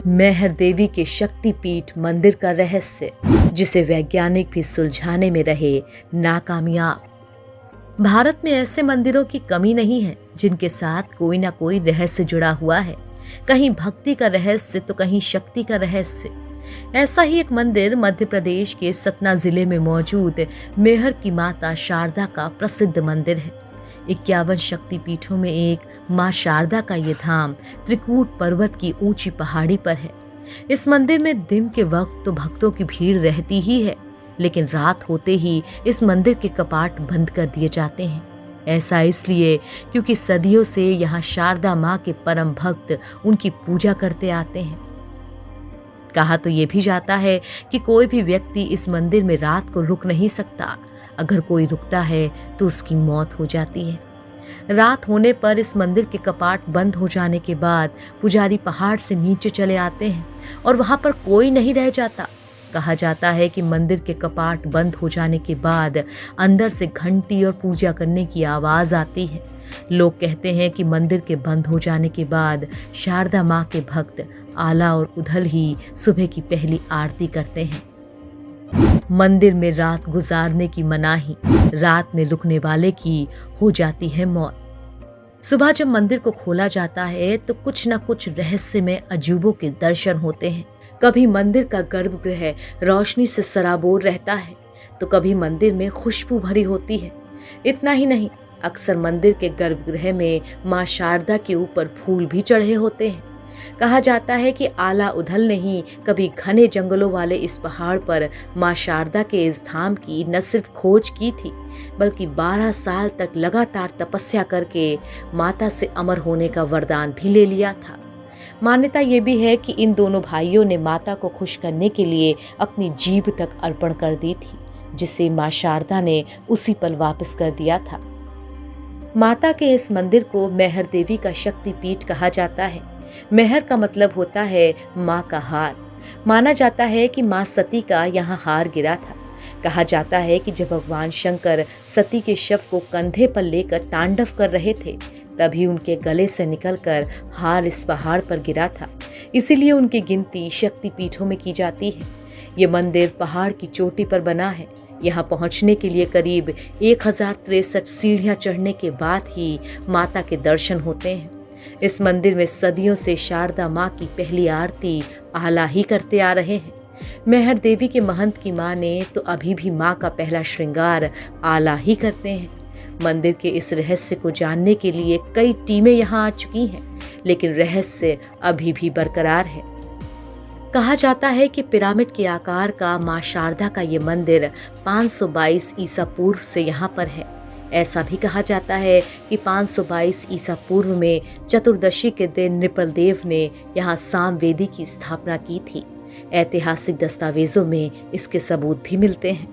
मैहर देवी के शक्तिपीठ मंदिर का रहस्य, जिसे वैज्ञानिक भी सुलझाने में रहे नाकामयाब। भारत में ऐसे मंदिरों की कमी नहीं है जिनके साथ कोई ना कोई रहस्य जुड़ा हुआ है। कहीं भक्ति का रहस्य तो कहीं शक्ति का रहस्य। ऐसा ही एक मंदिर मध्य प्रदेश के सतना जिले में मौजूद मैहर की माता शारदा का प्रसिद्ध मंदिर है। 51 शक्तिपीठों में एक मां शारदा का ये धाम त्रिकूट पर्वत की ऊंची पहाड़ी पर है। इस मंदिर में दिन के वक्त तो भक्तों की भीड़ रहती ही है, लेकिन रात होते ही इस मंदिर के कपाट बंद कर दिए जाते हैं। ऐसा इसलिए क्योंकि सदियों से यहाँ शारदा माँ के परम भक्त उनकी पूजा करते आते हैं। कहा तो ये भी जाता है कि कोई भी व्यक्ति इस मंदिर में रात को रुक नहीं सकता। अगर कोई रुकता है तो उसकी मौत हो जाती है। रात होने पर इस मंदिर के कपाट बंद हो जाने के बाद पुजारी पहाड़ से नीचे चले आते हैं और वहां पर कोई नहीं रह जाता। कहा जाता है कि मंदिर के कपाट बंद हो जाने के बाद अंदर से घंटी और पूजा करने की आवाज आती है। लोग कहते हैं कि मंदिर के बंद हो जाने के बाद शारदा माँ के भक्त आला और उधल ही सुबह की पहली आरती करते हैं। मंदिर में रात गुजारने की मनाही, रात में रुकने वाले की हो जाती है मौत। सुबह जब मंदिर को खोला जाता है तो कुछ न कुछ रहस्यमय अजूबों के दर्शन होते हैं। कभी मंदिर का गर्भगृह रोशनी से सराबोर रहता है तो कभी मंदिर में खुशबू भरी होती है। इतना ही नहीं, अक्सर मंदिर के गर्भगृह में मां शारदा के ऊपर फूल भी चढ़े होते हैं। कहा जाता है कि आला उधल ने ही कभी घने जंगलों वाले इस पहाड़ पर मां शारदा के इस धाम की न सिर्फ खोज की थी, बल्कि 12 साल तक लगातार तपस्या करके माता से अमर होने का वरदान भी ले लिया था। मान्यता ये भी है कि इन दोनों भाइयों ने माता को खुश करने के लिए अपनी जीभ तक अर्पण कर दी थी, जिसे मां शारदा ने उसी पल वापस कर दिया था। माता के इस मंदिर को मैहर देवी का शक्तिपीठ कहा जाता है। मैहर का मतलब होता है माँ का हार। माना जाता है कि माँ सती का यहाँ हार गिरा था। कहा जाता है कि जब भगवान शंकर सती के शव को कंधे पर लेकर तांडव कर रहे थे, तभी उनके गले से निकलकर हार इस पहाड़ पर गिरा था। इसीलिए उनकी गिनती शक्तिपीठों में की जाती है। ये मंदिर पहाड़ की चोटी पर बना है। यहाँ पहुँचने के लिए करीब 1063 सीढ़ियाँ चढ़ने के बाद ही माता के दर्शन होते हैं। इस मंदिर में सदियों से शारदा माँ की पहली आरती आला ही करते आ रहे हैं। मैहर देवी के महंत की माँ ने तो अभी भी माँ का पहला श्रृंगार आला ही करते हैं। मंदिर के इस रहस्य को जानने के लिए कई टीमें यहाँ आ चुकी हैं, लेकिन रहस्य अभी भी बरकरार है। कहा जाता है कि पिरामिड के आकार का माँ शारदा का ये मंदिर 522 ईसा पूर्व से यहाँ पर है। ऐसा भी कहा जाता है कि 522 ईसा पूर्व में चतुर्दशी के दिन नृपलदेव ने यहाँ सामवेदी की स्थापना की थी। ऐतिहासिक दस्तावेजों में इसके सबूत भी मिलते हैं।